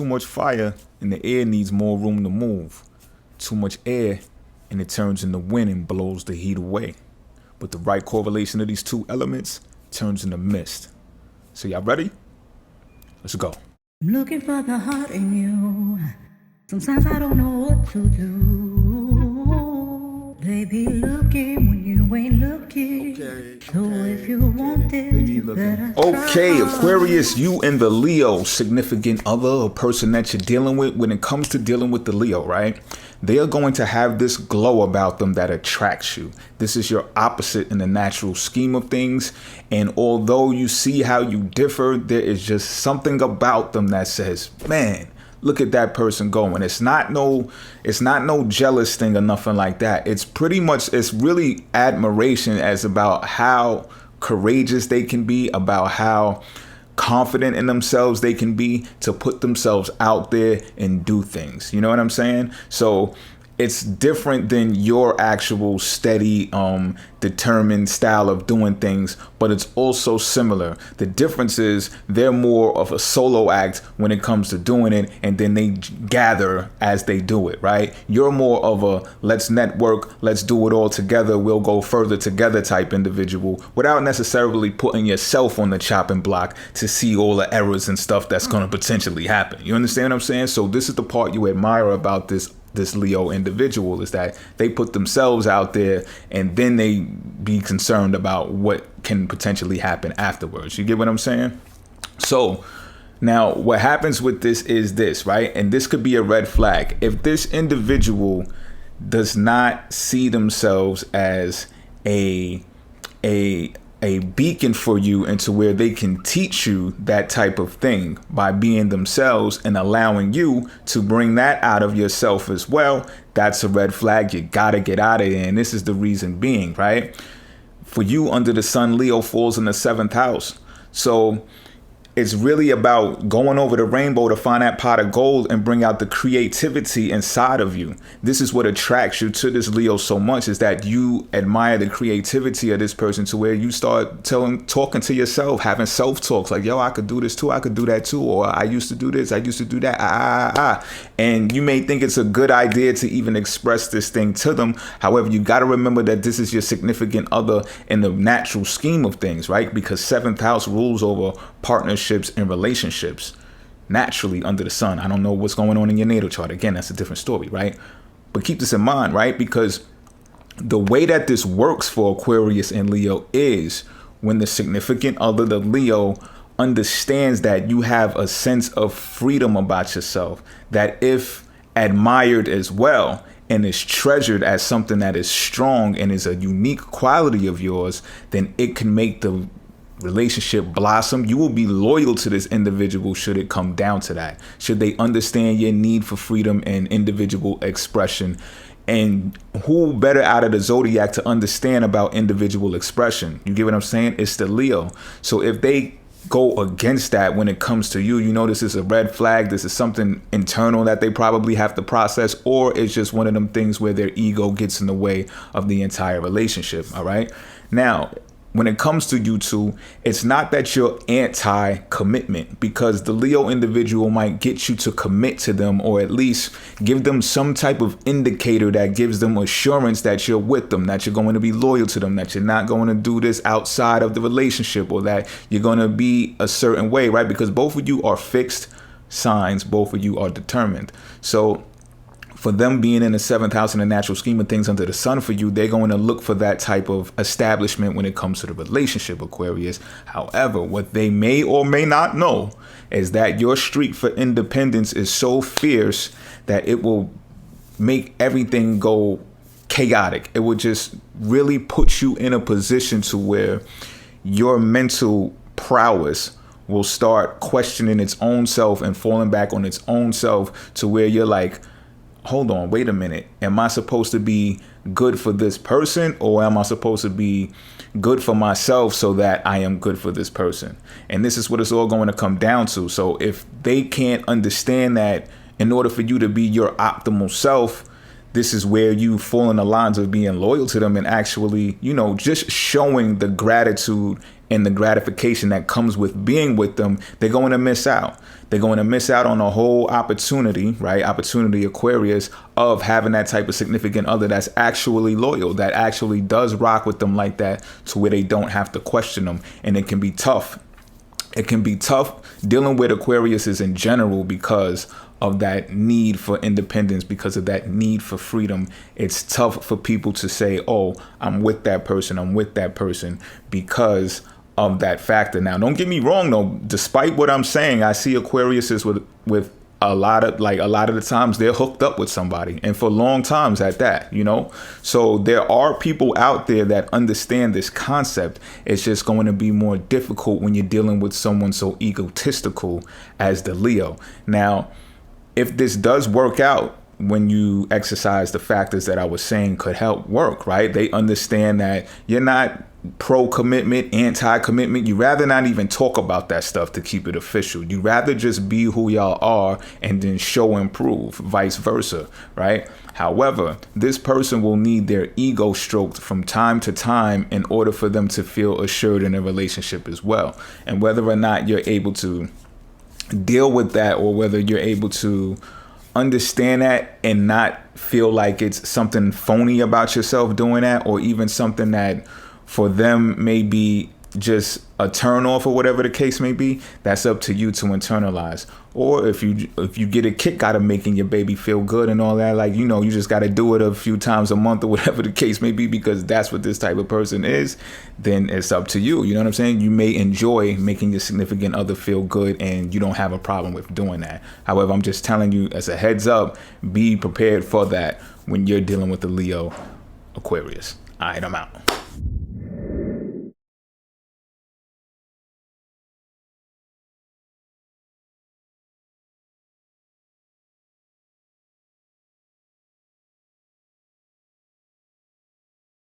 too much fire and the air needs more room to move. Too much air and it turns into wind and blows the heat away. But the right correlation of these two elements turns into mist. So y'all ready? Let's go. I'm looking for the heart in you. Sometimes I don't know what to do. They be looking when you ain't looking. So if you want it, you better Okay, try. Aquarius, you and the Leo significant other or person that you're dealing with, when it comes to dealing with the Leo, right? They are going to have this glow about them that attracts you. This is your opposite in the natural scheme of things. And although you see how you differ, there is just something about them that says, man, look at that person going. It's not no jealous thing or nothing like that. It's really admiration as about how courageous they can be, about how confident in themselves they can be to put themselves out there and do things. You know what I'm saying? So it's different than your actual steady, determined style of doing things, but it's also similar. The difference is they're more of a solo act when it comes to doing it, and then they gather as they do it, right? You're more of a let's network, let's do it all together, we'll go further together type individual without necessarily putting yourself on the chopping block to see all the errors and stuff that's going to potentially happen. You understand what I'm saying? So this is the part you admire about this Leo individual, is that they put themselves out there and then they be concerned about what can potentially happen afterwards. You get what I'm saying? So now what happens with this is this, right? And this could be a red flag. If this individual does not see themselves as a beacon for you into where they can teach you that type of thing by being themselves and allowing you to bring that out of yourself as well, that's a red flag. You gotta get out of there. And this is the reason being, right? For you, under the sun, Leo falls in the 7th house. So it's really about going over the rainbow to find that pot of gold and bring out the creativity inside of you. This is what attracts you to this Leo so much, is that you admire the creativity of this person to where you start talking to yourself, having self-talks like, yo, I could do this too, I could do that too, or I used to do this, I used to do that, And you may think it's a good idea to even express this thing to them. However, you got to remember that this is your significant other in the natural scheme of things, right? Because 7th house rules over partnerships and relationships naturally under the sun. I don't know what's going on in your natal chart. Again, that's a different story, right? But keep this in mind, right? Because the way that this works for Aquarius and Leo is when the significant other, the Leo, understands that you have a sense of freedom about yourself, that if admired as well and is treasured as something that is strong and is a unique quality of yours, then it can make the relationship blossom. You will be loyal to this individual should it come down to that. Should they understand your need for freedom and individual expression. And who better out of the Zodiac to understand about individual expression? You get what I'm saying? It's the Leo. So if they go against that when it comes to you, you know, this is a red flag. This is something internal that they probably have to process, or it's just one of them things where their ego gets in the way of the entire relationship. All right. Now, when it comes to you two, it's not that you're anti-commitment, because the Leo individual might get you to commit to them, or at least give them some type of indicator that gives them assurance that you're with them, that you're going to be loyal to them, that you're not going to do this outside of the relationship, or that you're going to be a certain way, right? Because both of you are fixed signs, both of you are determined. So for them being in the 7th house in the natural scheme of things under the sun for you, they're going to look for that type of establishment when it comes to the relationship, Aquarius. However, what they may or may not know is that your streak for independence is so fierce that it will make everything go chaotic. It will just really put you in a position to where your mental prowess will start questioning its own self and falling back on its own self, to where you're like, hold on, wait a minute. Am I supposed to be good for this person, or am I supposed to be good for myself so that I am good for this person? And this is what it's all going to come down to. So if they can't understand that in order for you to be your optimal self, this is where you fall in the lines of being loyal to them and actually, you know, just showing the gratitude and the gratification that comes with being with them, they're going to miss out. They're going to miss out on a whole opportunity, right? Opportunity, Aquarius, of having that type of significant other that's actually loyal, that actually does rock with them like that, to where they don't have to question them. And it can be tough. It can be tough dealing with Aquariuses in general because of that need for independence, because of that need for freedom. It's tough for people to say, oh, I'm with that person, because of that factor. Now, don't get me wrong though, despite what I'm saying, I see Aquariuses with a lot of the times they're hooked up with somebody, and for long times at that, so there are people out there that understand this concept. It's just going to be more difficult when you're dealing with someone so egotistical as the Leo. Now, if this does work out, when you exercise the factors that I was saying could help work, right? They understand that you're not pro-commitment, anti-commitment. You rather not even talk about that stuff to keep it official. You rather just be who y'all are and then show and prove, vice versa, right? However, this person will need their ego stroked from time to time in order for them to feel assured in a relationship as well. And whether or not you're able to deal with that, or whether you're able to understand that and not feel like it's something phony about yourself doing that, or even something that for them may be just a turn off, or whatever the case may be, that's up to you to internalize. Or if you get a kick out of making your baby feel good and all that, like, you just got to do it a few times a month or whatever the case may be, because that's what this type of person is, then it's up to you. You know what I'm saying? You may enjoy making your significant other feel good, and you don't have a problem with doing that. However, I'm just telling you as a heads up, be prepared for that when you're dealing with the Leo Aquarius. All right, I'm out.